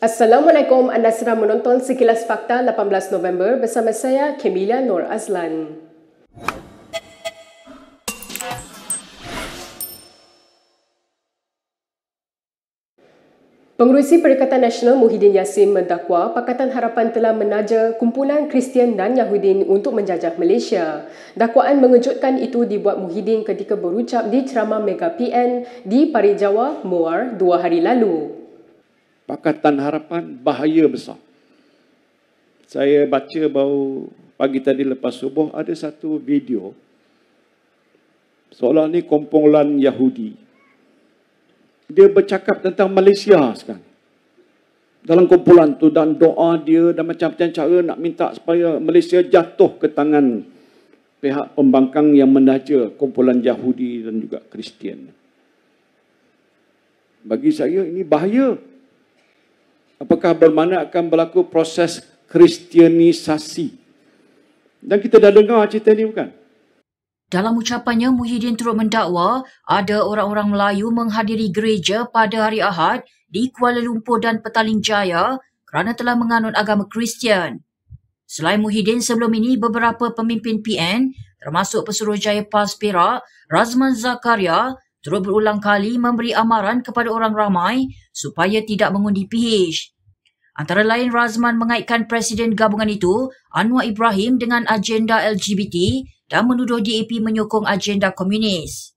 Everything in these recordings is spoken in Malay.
Assalamualaikum, anda sedang menonton Sekilas Fakta 18 November bersama saya, Kemilia Nur Azlan. Pengerusi Perikatan Nasional Muhyiddin Yassin mendakwa Pakatan Harapan telah menaja kumpulan Kristian dan Yahudin untuk menjajah Malaysia. Dakwaan mengejutkan itu dibuat Muhyiddin ketika berucap di ceramah Mega PN di Parit Jawa, Muar 2 hari lalu. Pakatan Harapan bahaya besar. Saya baca baru pagi tadi lepas subuh ada satu video seolah ni kumpulan Yahudi. Dia bercakap tentang Malaysia sekarang. Dalam kumpulan tu dan doa dia dan macam-macam cara nak minta supaya Malaysia jatuh ke tangan pihak pembangkang yang menaja kumpulan Yahudi dan juga Kristian. Bagi saya ini bahaya. Apakah bermakna akan berlaku proses kristianisasi? Dan kita dah dengar cerita ni bukan? Dalam ucapannya, Muhyiddin turut mendakwa ada orang-orang Melayu menghadiri gereja pada hari Ahad di Kuala Lumpur dan Petaling Jaya kerana telah menganut agama Kristian. Selain Muhyiddin, sebelum ini beberapa pemimpin PN termasuk Pesuruhjaya PAS Perak, Razman Zakaria, turut berulang kali memberi amaran kepada orang ramai supaya tidak mengundi PH. Antara lain, Razman mengaitkan Presiden gabungan itu, Anwar Ibrahim, dengan agenda LGBT dan menuduh DAP menyokong agenda komunis.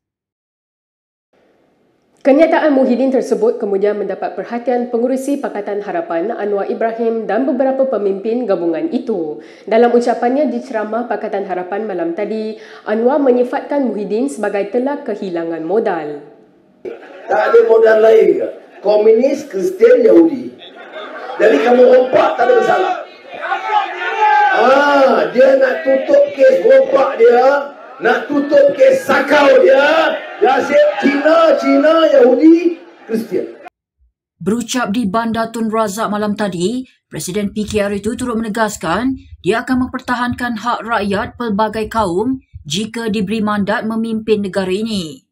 Kenyataan Muhyiddin tersebut kemudian mendapat perhatian pengerusi Pakatan Harapan Anwar Ibrahim dan beberapa pemimpin gabungan itu. Dalam ucapannya di ceramah Pakatan Harapan malam tadi, Anwar menyifatkan Muhyiddin sebagai telah kehilangan modal. Tak ada modal lain ke? Komunis, Kristian, Yahudi. Jadi kamu rompak tak ada masalah. Dia nak tutup kes rompak dia, nak tutup kes sakau dia. Dia asyik Cina, Yahudi, Kristian. Berucap di Bandar Tun Razak malam tadi, Presiden PKR itu turut menegaskan dia akan mempertahankan hak rakyat pelbagai kaum jika diberi mandat memimpin negara ini.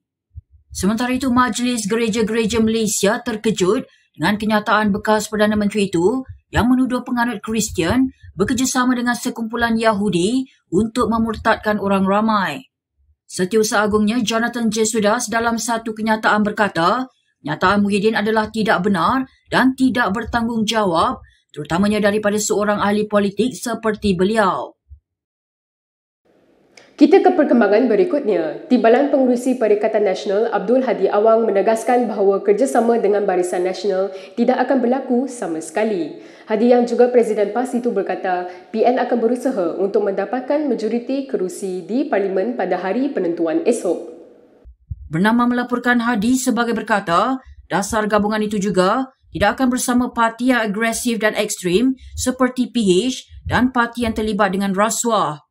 Sementara itu, Majlis Gereja-Gereja Malaysia terkejut dengan kenyataan bekas Perdana Menteri itu yang menuduh penganut Kristian bekerjasama dengan sekumpulan Yahudi untuk memurtadkan orang ramai. Setiausaha Agungnya Jonathan Jesudas dalam satu kenyataan berkata, nyataan Muhyiddin adalah tidak benar dan tidak bertanggungjawab, terutamanya daripada seorang ahli politik seperti beliau. Kita ke perkembangan berikutnya. Timbalan Pengerusi Perikatan Nasional Abdul Hadi Awang menegaskan bahawa kerjasama dengan Barisan Nasional tidak akan berlaku sama sekali. Hadi yang juga Presiden PAS itu berkata, PN akan berusaha untuk mendapatkan majoriti kerusi di Parlimen pada hari penentuan esok. Bernama melaporkan Hadi sebagai berkata, dasar gabungan itu juga tidak akan bersama parti yang agresif dan ekstrim seperti PH dan parti yang terlibat dengan rasuah.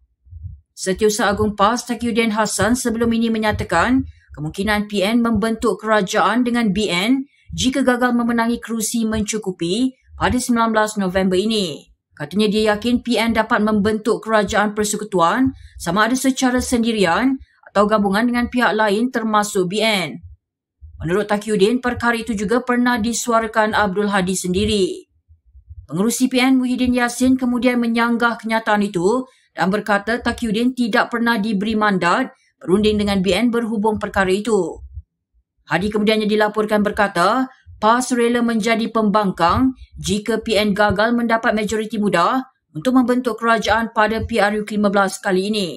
Setiausaha Agung PAS Taqiyuddin Hassan sebelum ini menyatakan kemungkinan PN membentuk kerajaan dengan BN jika gagal memenangi kerusi mencukupi pada 19 November ini. Katanya dia yakin PN dapat membentuk kerajaan persekutuan sama ada secara sendirian atau gabungan dengan pihak lain termasuk BN. Menurut Taqiyuddin, perkara itu juga pernah disuarakan Abdul Hadi sendiri. Pengerusi PN Muhyiddin Yassin kemudian menyanggah kenyataan itu dan berkata Taqiyuddin tidak pernah diberi mandat berunding dengan BN berhubung perkara itu. Hadi kemudiannya dilaporkan berkata, PAS rela menjadi pembangkang jika PN gagal mendapat majoriti mudah untuk membentuk kerajaan pada PRU ke-15 kali ini.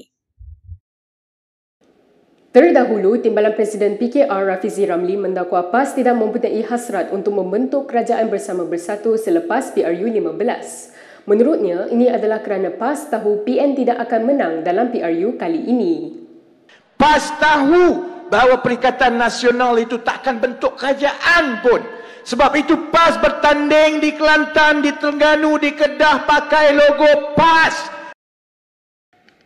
Terdahulu, Timbalan Presiden PKR Rafizi Ramli mendakwa PAS tidak mempunyai hasrat untuk membentuk kerajaan bersama bersatu selepas PRU 15. Menurutnya, ini adalah kerana PAS tahu PN tidak akan menang dalam PRU kali ini. PAS tahu bahawa Perikatan Nasional itu takkan bentuk kerajaan pun. Sebab itu PAS bertanding di Kelantan, di Terengganu, di Kedah pakai logo PAS.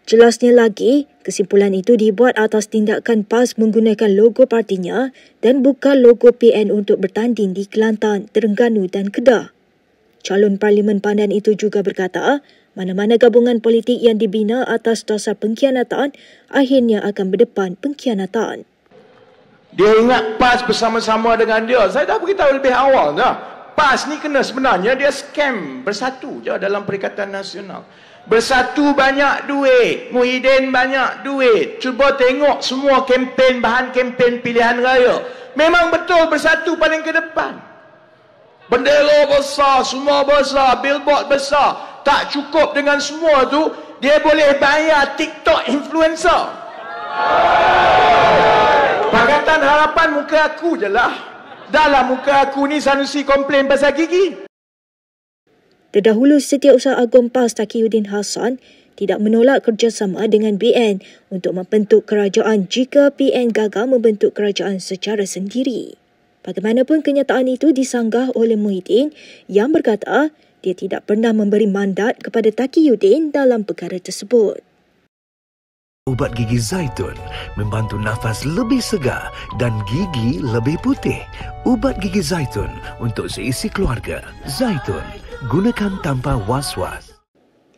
Jelasnya lagi, kesimpulan itu dibuat atas tindakan PAS menggunakan logo partinya dan bukan logo PN untuk bertanding di Kelantan, Terengganu dan Kedah. Calon Parlimen Pandan itu juga berkata, mana-mana gabungan politik yang dibina atas dasar pengkhianatan akhirnya akan berdepan pengkhianatan. Dia ingat PAS bersama-sama dengan dia. Saya dah beritahu lebih awal dah. PAS ni kena sebenarnya dia scam. Bersatu je dalam Perikatan Nasional. Bersatu banyak duit. Muhyiddin banyak duit. Cuba tengok semua kempen, bahan kempen pilihan raya. Memang betul bersatu paling ke depan. Bendera besar, semua besar, billboard besar. Tak cukup dengan semua tu, dia boleh bayar TikTok influencer. Pakatan Harapan muka aku je lah. Dalam muka aku ni Sanusi komplain pasal gigi. Terdahulu, Setiausaha Agung PAS Taqiyuddin Hassan tidak menolak kerjasama dengan BN untuk membentuk kerajaan jika PN gagal membentuk kerajaan secara sendiri. Bagaimanapun, kenyataan itu disanggah oleh Muhyiddin yang berkata dia tidak pernah memberi mandat kepada Taqiyuddin dalam perkara tersebut. Ubat gigi Zaitun membantu nafas lebih segar dan gigi lebih putih. Ubat gigi Zaitun untuk seisi keluarga. Zaitun, gunakan tanpa was-was.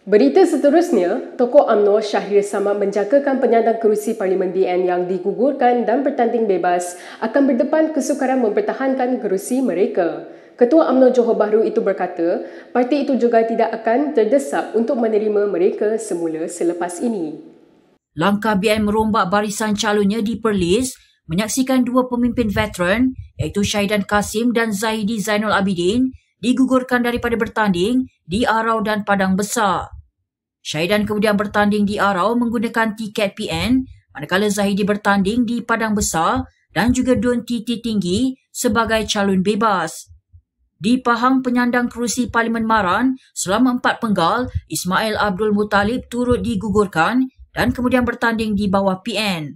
Berita seterusnya, tokoh UMNO Shahrir Samad menjangkakan penyandang kerusi Parlimen BN yang digugurkan dan bertanding bebas akan berdepan kesukaran mempertahankan kerusi mereka. Ketua UMNO Johor Bahru itu berkata, parti itu juga tidak akan terdesak untuk menerima mereka semula selepas ini. Langkah BN merombak barisan calonnya di Perlis menyaksikan dua pemimpin veteran iaitu Syahidan Kasim dan Zahidi Zainul Abidin digugurkan daripada bertanding di Arau dan Padang Besar. Syahidan kemudian bertanding di Arau menggunakan tiket PN, manakala Zahidi bertanding di Padang Besar dan juga Dun Titi Tinggi sebagai calon bebas. Di Pahang, penyandang kerusi Parlimen Maran selama 4 penggal, Ismail Abdul Muttalib turut digugurkan dan kemudian bertanding di bawah PN.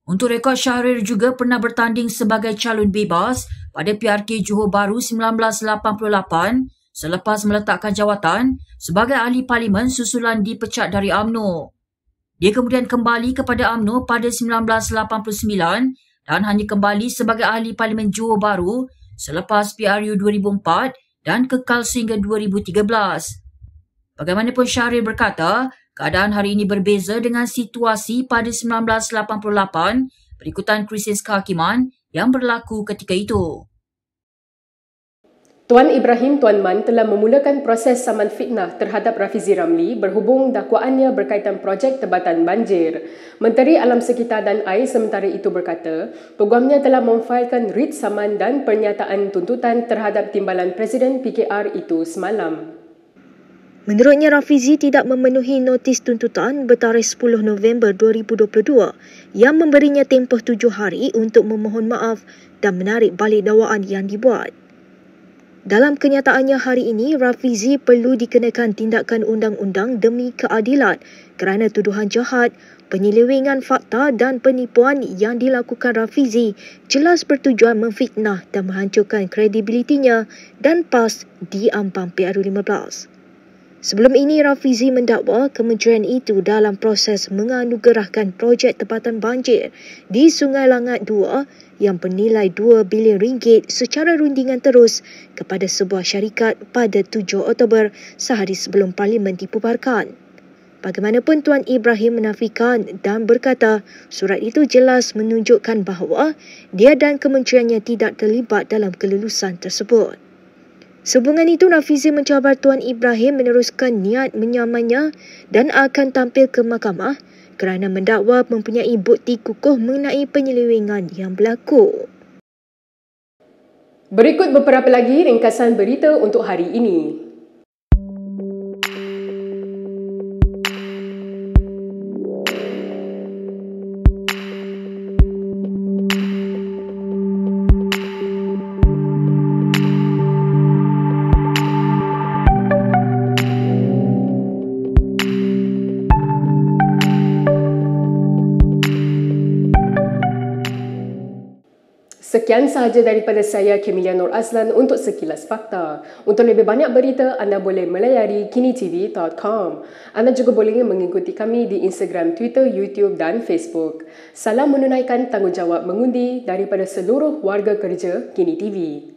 Untuk rekod, Shahrir juga pernah bertanding sebagai calon bebas pada PRK Johor Bahru 1988 selepas meletakkan jawatan sebagai ahli parlimen susulan dipecat dari UMNO. Dia kemudian kembali kepada UMNO pada 1989 dan hanya kembali sebagai ahli parlimen Johor Bahru selepas PRU 2004 dan kekal sehingga 2013. Bagaimanapun, Shahrir berkata, keadaan hari ini berbeza dengan situasi pada 1988 berikutan krisis kehakiman yang berlaku ketika itu. Tuan Ibrahim Tuan Man telah memulakan proses saman fitnah terhadap Rafizi Ramli berhubung dakwaannya berkaitan projek tebatan banjir. Menteri Alam Sekitar dan Air sementara itu berkata, peguamnya telah memfailkan writ saman dan pernyataan tuntutan terhadap timbalan Presiden PKR itu semalam. Menurutnya, Rafizi tidak memenuhi notis tuntutan bertarikh 10 November 2022 yang memberinya tempoh 7 hari untuk memohon maaf dan menarik balik dakwaan yang dibuat. Dalam kenyataannya hari ini, Rafizi perlu dikenakan tindakan undang-undang demi keadilan kerana tuduhan jahat, penyelewengan fakta dan penipuan yang dilakukan Rafizi jelas bertujuan memfitnah dan menghancurkan kredibilitinya dan PAS di ambang PRU 15. Sebelum ini, Rafizi mendakwa kementerian itu dalam proses menganugerahkan projek tempatan banjir di Sungai Langat 2 yang bernilai 2 bilion ringgit secara rundingan terus kepada sebuah syarikat pada 7 Oktober sehari sebelum Parlimen dibubarkan. Bagaimanapun, Tuan Ibrahim menafikan dan berkata surat itu jelas menunjukkan bahawa dia dan kementeriannya tidak terlibat dalam kelulusan tersebut. Sehubungan itu, Rafizi mencabar Tuan Ibrahim meneruskan niat menyamannya dan akan tampil ke mahkamah kerana mendakwa mempunyai bukti kukuh mengenai penyelewengan yang berlaku. Berikut beberapa lagi ringkasan berita untuk hari ini. Sekian sahaja daripada saya, Kemilia Nur Azlan untuk Sekilas Fakta. Untuk lebih banyak berita, anda boleh melayari kinitv.com. Anda juga boleh mengikuti kami di Instagram, Twitter, YouTube dan Facebook. Salam menunaikan tanggungjawab mengundi daripada seluruh warga kerja Kini TV.